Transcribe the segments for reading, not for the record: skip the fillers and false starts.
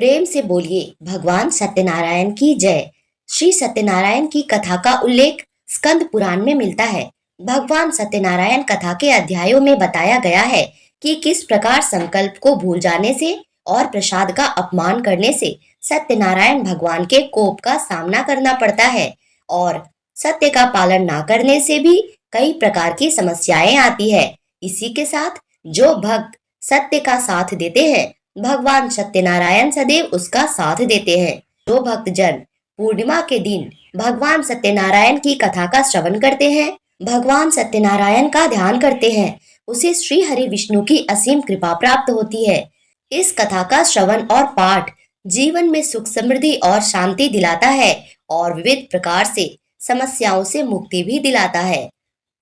प्रेम से बोलिए भगवान सत्यनारायण की जय। श्री सत्यनारायण की कथा का उल्लेख स्कंद पुराण में मिलता है। भगवान सत्यनारायण कथा के अध्यायों में बताया गया है कि किस प्रकार संकल्प को भूल जाने से और प्रसाद का अपमान करने से सत्यनारायण भगवान के कोप का सामना करना पड़ता है और सत्य का पालन ना करने से भी कई प्रकार की समस्याएं आती है। इसी के साथ जो भक्त सत्य का साथ देते हैं, भगवान सत्यनारायण सदैव उसका साथ देते हैं। जो भक्तजन पूर्णिमा के दिन भगवान सत्यनारायण की कथा का श्रवण करते हैं, भगवान सत्यनारायण का ध्यान करते हैं, उसे श्री हरि विष्णु की असीम कृपा प्राप्त होती है। इस कथा का श्रवण और पाठ जीवन में सुख समृद्धि और शांति दिलाता है और विविध प्रकार से समस्याओं से मुक्ति भी दिलाता है।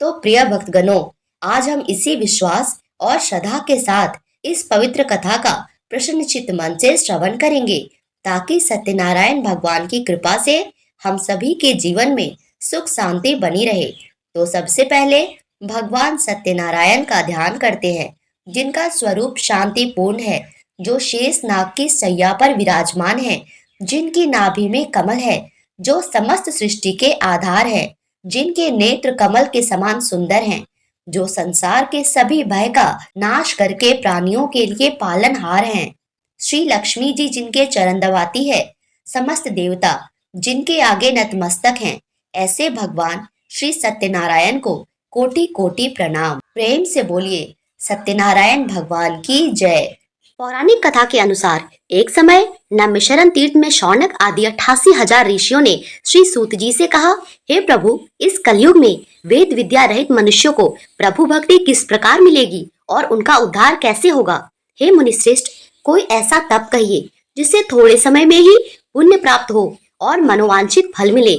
तो प्रिय भक्तगणों, आज हम इसी विश्वास और श्रद्धा के साथ इस पवित्र कथा का प्रसन्नचित्त मन से श्रवण करेंगे, ताकि सत्यनारायण भगवान की कृपा से हम सभी के जीवन में सुख शांति बनी रहे। तो सबसे पहले भगवान सत्यनारायण का ध्यान करते हैं, जिनका स्वरूप शांतिपूर्ण है, जो शेष नाग की सैया पर विराजमान है, जिनकी नाभि में कमल है, जो समस्त सृष्टि के आधार है, जिनके नेत्र कमल के समान सुंदर हैं, जो संसार के सभी भय का नाश करके प्राणियों के लिए पालनहार हैं। श्री लक्ष्मी जी जिनके चरण दबाती है, समस्त देवता जिनके आगे नतमस्तक हैं, ऐसे भगवान श्री सत्यनारायण को कोटि कोटि प्रणाम। प्रेम से बोलिए सत्यनारायण भगवान की जय। पौराणिक कथा के अनुसार एक समय नैमिषारण्य तीर्थ में शौनक आदि 88,000 ऋषियों ने श्री सूत जी से कहा, हे प्रभु, इस कलयुग में वेद विद्या रहित मनुष्यों को प्रभु भक्ति किस प्रकार मिलेगी और उनका उद्धार कैसे होगा? हे मुनिश्रेष्ठ, कोई ऐसा तप कहिए जिससे थोड़े समय में ही पुण्य प्राप्त हो और मनोवांछित फल मिले।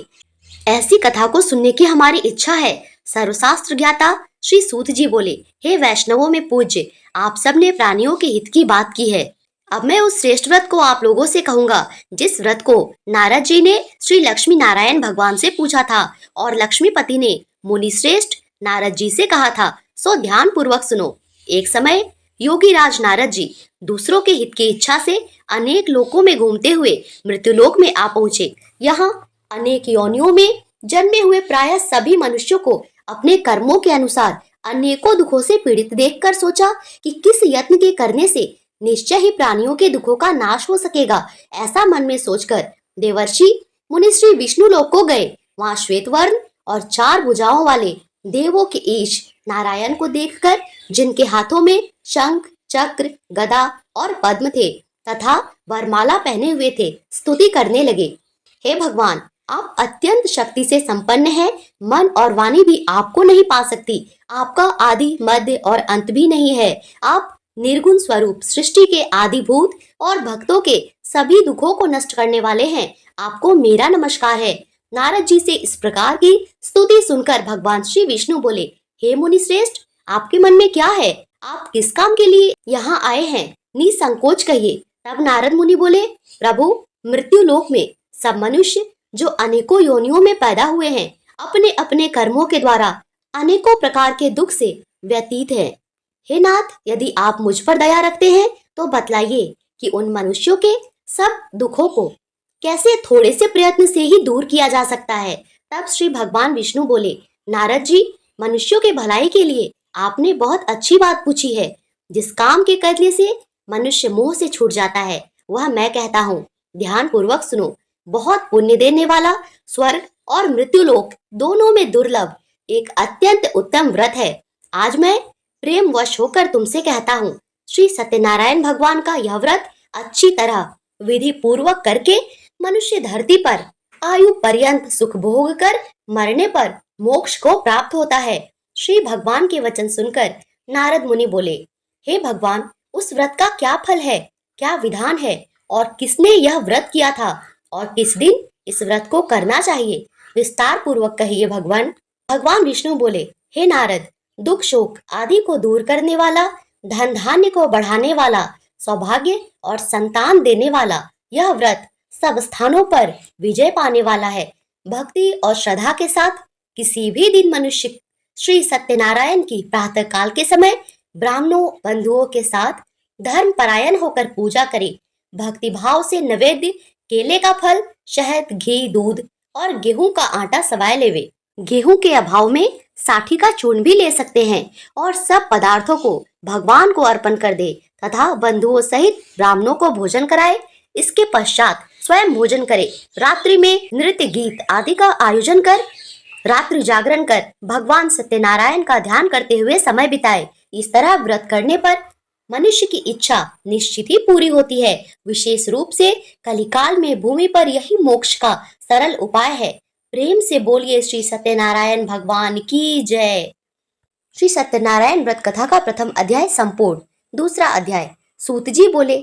ऐसी कथा को सुनने की हमारी इच्छा है। सर्वशास्त्र ज्ञाता श्री सूत जी बोले, हे वैष्णवों में पूज्य, आप सब ने प्राणियों के हित की बात की है। अब मैं उस श्रेष्ठ व्रत को आप लोगों से कहूंगा जिस व्रत को नारद जी ने श्री लक्ष्मी नारायण भगवान से पूछा था और लक्ष्मीपति ने मुनि श्रेष्ठ नारद जी से कहा था। सो ध्यान पूर्वक सुनो। एक समय योगी राज नारद जी दूसरों के हित की इच्छा से अनेक लोकों में घूमते हुए मृत्युलोक में आ पहुंचे। यहाँ अनेक योनियों में जन्मे हुए प्रायः सभी मनुष्यों को अपने कर्मों के अनुसार अनेकों दुखों से पीड़ित देखकर सोचा कि किस यत्न के करने से निश्चय ही प्राणियों के दुखों का नाश हो सकेगा। ऐसा मन में सोचकर देवर्षि मुनि श्री विष्णु लोक को गए। वहाँ श्वेत वर्ण और 4 भुजाओं वाले देवों के ईश नारायण को देखकर, जिनके हाथों में शंख चक्र गदा और पद्म थे तथा वरमाला पहने हुए थे, स्तुति करने लगे। हे भगवान, आप अत्यंत शक्ति से संपन्न हैं। मन और वाणी भी आपको नहीं पा सकती। आपका आदि मध्य और अंत भी नहीं है। आप निर्गुण स्वरूप सृष्टि के आदिभूत और भक्तों के सभी दुखों को नष्ट करने वाले हैं। आपको मेरा नमस्कार है। नारद जी से इस प्रकार की स्तुति सुनकर भगवान श्री विष्णु बोले, हे मुनि श्रेष्ठ, आपके मन में क्या है? आप किस काम के लिए यहाँ आए हैं? निसंकोच कहिए। तब नारद मुनि बोले, प्रभु, मृत्यु लोक में सब मनुष्य जो अनेकों योनियों में पैदा हुए हैं, अपने अपने कर्मों के द्वारा अनेकों प्रकार के दुख से व्यतीत हैं। हे नाथ, यदि आप मुझ पर दया रखते हैं तो बतलाइए कि उन मनुष्यों के सब दुखों को कैसे थोड़े से प्रयत्न से ही दूर किया जा सकता है। तब श्री भगवान विष्णु बोले, नारद जी, मनुष्यों के भलाई के लिए आपने बहुत अच्छी बात पूछी है। जिस काम के करने से मनुष्य मोह से छूट जाता है, वह मैं कहता हूँ। ध्यान पूर्वक सुनो। बहुत पुण्य देने वाला स्वर्ग और मृत्युलोक दोनों में दुर्लभ एक अत्यंत उत्तम व्रत है। आज मैं प्रेम वश होकर तुमसे कहता हूँ, श्री सत्यनारायण भगवान का यह व्रत अच्छी तरह विधि पूर्वक करके मनुष्य धरती पर आयु पर्यंत सुख भोग कर मरने पर मोक्ष को प्राप्त होता है। श्री भगवान के वचन सुनकर नारद मुनि बोले, हे भगवान, उस व्रत का क्या फल है, क्या विधान है और किसने यह व्रत किया था और किस दिन इस व्रत को करना चाहिए? विस्तार पूर्वक कहिए भगवान। भगवान विष्णु बोले, हे नारद, दुख शोक आदि को दूर करने वाला, धन धान्य को बढ़ाने वाला, सौभाग्य और संतान देने वाला यह व्रत सब स्थानों पर विजय पाने वाला है। भक्ति और श्रद्धा के साथ किसी भी दिन मनुष्य श्री सत्यनारायण की प्रातः काल के समय ब्राह्मणों बंधुओं के साथ धर्म परायण होकर पूजा करे भक्ति भाव से नैवेद्य केले का फल, शहद, घी, दूध और गेहूं का आटा सवाए लेवे। गेहूं के अभाव में साठी का चूर्ण भी ले सकते हैं और सब पदार्थों को भगवान को अर्पण कर दे तथा बंधुओं सहित ब्राह्मणों को भोजन कराए। इसके पश्चात स्वयं भोजन करे। रात्रि में नृत्य, गीत आदि का आयोजन कर रात्रि जागरण कर भगवान सत्यनारायण का ध्यान करते हुए समय बिताए। इस तरह व्रत करने पर मनुष्य की इच्छा निश्चित ही पूरी होती है। विशेष रूप से कलिकाल में भूमि पर यही मोक्ष का सरल उपाय है। प्रेम से बोलिए श्री सत्यनारायण भगवान की जय। श्री सत्यनारायण व्रत कथा का प्रथम अध्याय संपूर्ण। दूसरा अध्याय। सूत जी बोले,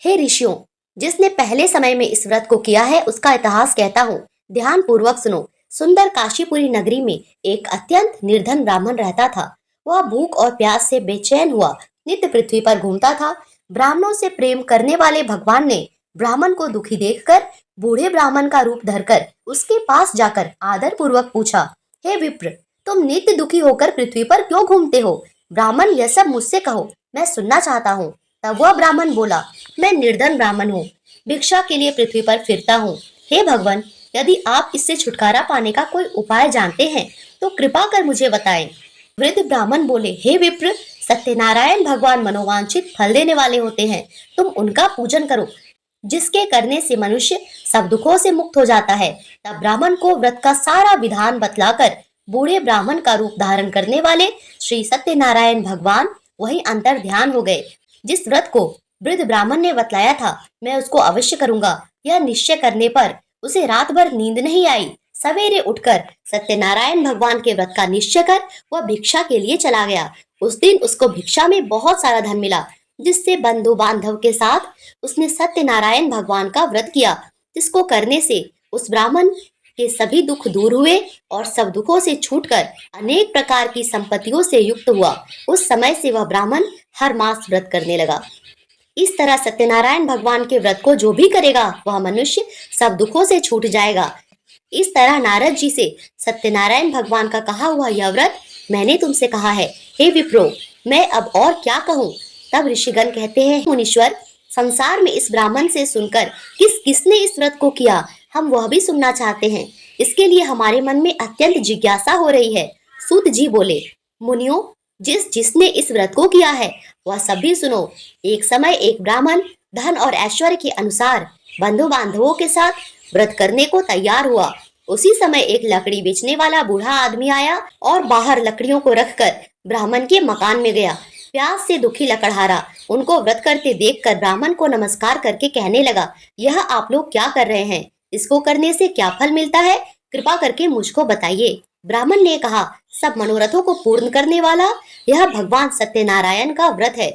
हे ऋषियों, जिसने पहले समय में इस व्रत को किया है उसका इतिहास कहता हूँ, ध्यान पूर्वक सुनो। सुंदर काशीपुरी नगरी में एक अत्यंत निर्धन ब्राह्मण रहता था। वह भूख और प्यास से बेचैन हुआ नित्य पृथ्वी पर घूमता था। ब्राह्मणों से प्रेम करने वाले भगवान ने ब्राह्मण को दुखी देखकर बूढ़े ब्राह्मण का रूप धरकर उसके पास जाकर आदर पूर्वक पूछा, हे विप्र, तुम नित्य दुखी होकर पृथ्वी पर क्यों घूमते हो? ब्राह्मण, यह सब मुझसे कहो, मैं सुनना चाहता हूँ। तब वह ब्राह्मण बोला, मैं निर्धन ब्राह्मण हूँ, भिक्षा के लिए पृथ्वी पर फिरता हूँ। हे भगवान, यदि आप इससे छुटकारा पाने का कोई उपाय जानते हैं तो कृपा कर मुझे बताएं। वृद्ध ब्राह्मण बोले, हे विप्र, सत्यनारायण भगवान मनोवांछित फल देने वाले होते हैं। तुम उनका पूजन करो, जिसके करने से मनुष्य सब दुखों से मुक्त हो जाता है। तब ब्राह्मण को व्रत का सारा विधान बतलाकर बूढ़े ब्राह्मण का रूप धारण करने वाले श्री सत्यनारायण भगवान वही अंतर ध्यान हो गए। जिस व्रत को वृद्ध ब्राह्मण ने बतलाया था, मैं उसको अवश्य करूंगा, यह निश्चय करने पर उसे रात भर नींद नहीं आई। सवेरे उठकर सत्यनारायण भगवान के व्रत का निश्चय कर वह भिक्षा के लिए चला गया। उस दिन उसको भिक्षा में बहुत सारा धन मिला, जिससे बंधु बांधव के साथ उसने सत्यनारायण भगवान का व्रत किया, जिसको करने से उस ब्राह्मण के सभी दुख दूर हुए और सब दुखों से छूटकर अनेक प्रकार की संपत्तियों से युक्त हुआ। उस समय से वह ब्राह्मण हर मास व्रत करने लगा। इस तरह सत्यनारायण भगवान के व्रत को जो भी करेगा वह मनुष्य सब दुखों से छूट जाएगा। इस तरह नारद जी से सत्यनारायण भगवान का कहा हुआ यह व्रत मैंने तुमसे कहा है। हे विप्रो, मैं अब और क्या कहूँ? तब ऋषिगण कहते हैं, मुनीश्वर, संसार में इस ब्राह्मण से सुनकर किसने इस व्रत को किया, हम वह भी सुनना चाहते हैं। इसके लिए हमारे मन में अत्यंत जिज्ञासा हो रही है। सूत जी बोले, मुनियों, जिसने इस व्रत को किया है वह सभी सुनो। एक समय एक ब्राह्मण धन और ऐश्वर्य के अनुसार बंधु बांधवों के साथ व्रत करने को तैयार हुआ। उसी समय एक लकड़ी बेचने वाला बूढ़ा आदमी आया और बाहर लकड़ियों को रखकर ब्राह्मण के मकान में गया। प्यास से दुखी लकड़हारा उनको व्रत करते देखकर ब्राह्मण को नमस्कार करके कहने लगा, यह आप लोग क्या कर रहे हैं? इसको करने से क्या फल मिलता है? कृपा करके मुझको बताइए। ब्राह्मण ने कहा, सब मनोरथों को पूर्ण करने वाला यह भगवान सत्यनारायण का व्रत है।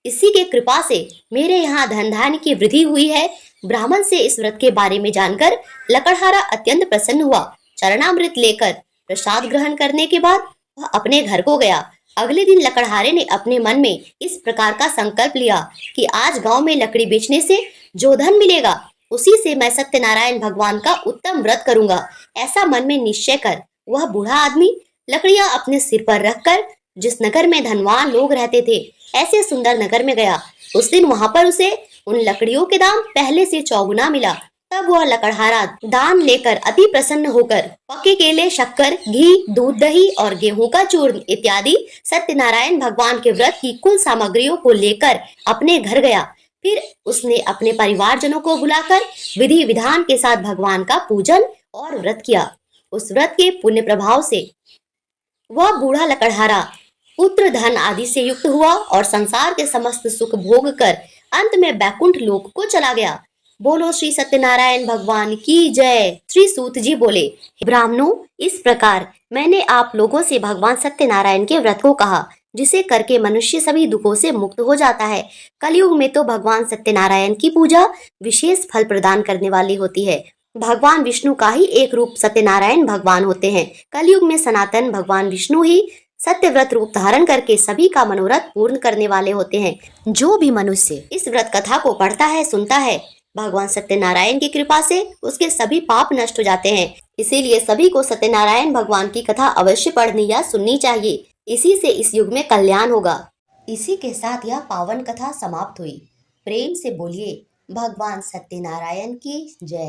इसी के कृपा से मेरे यहाँ धन धान्य की वृद्धि हुई है। ब्राह्मण से इस व्रत के बारे में जानकर लकड़हारा अत्यंत प्रसन्न हुआ। चरणामृत लेकर प्रसाद ग्रहण करने के बाद वह अपने घर को गया। अगले दिन लकड़हारे ने अपने मन में इस प्रकार का संकल्प लिया कि आज गांव में लकड़ी बेचने से जो धन मिलेगा उसी से मैं सत्यनारायण भगवान का उत्तम व्रत करूंगा। ऐसा मन में निश्चय कर वह बूढ़ा आदमी लकड़ियां अपने सिर पर रखकर जिस नगर में धनवान लोग रहते थे ऐसे सुंदर नगर में गया। उस दिन वहां पर उसे उन लकड़ियों के दाम पहले से चौगुना मिला। तब वह लकड़हारा दान लेकर अति प्रसन्न होकर पके केले, शक्कर, घी, दूध, दही और गेहूं का चूर्ण इत्यादि सत्यनारायण भगवान के व्रत की कुल सामग्रियों को लेकर अपने घर गया। फिर उसने अपने परिवारजनों को बुलाकर विधि विधान के साथ भगवान का पूजन और व्रत किया। उस व्रत के पुण्य प्रभाव से वह बूढ़ा लकड़हारा पुत्र, धन आदि से युक्त हुआ और संसार के समस्त सुख भोग कर अंत में बैकुंठ लोक को चला गया। बोलो श्री सत्यनारायण भगवान की जय। श्री सूत जी बोले, ब्राह्मणों, इस प्रकार मैंने आप लोगों से भगवान सत्यनारायण के व्रत को कहा, जिसे करके मनुष्य सभी दुखों से मुक्त हो जाता है। कलयुग में तो भगवान सत्यनारायण की पूजा विशेष फल प्रदान करने वाली होती है। भगवान विष्णु का ही एक रूप सत्यनारायण भगवान होते हैं। कलयुग में सनातन भगवान विष्णु ही सत्यव्रत रूप धारण करके सभी का मनोरथ पूर्ण करने वाले होते हैं। जो भी मनुष्य इस व्रत कथा को पढ़ता है, सुनता है, भगवान सत्यनारायण की कृपा से उसके सभी पाप नष्ट हो जाते हैं। इसीलिए सभी को सत्यनारायण भगवान की कथा अवश्य पढ़नी या सुननी चाहिए। इसी से इस युग में कल्याण होगा। इसी के साथ यह पावन कथा समाप्त हुई। प्रेम से बोलिए भगवान सत्यनारायण की जय।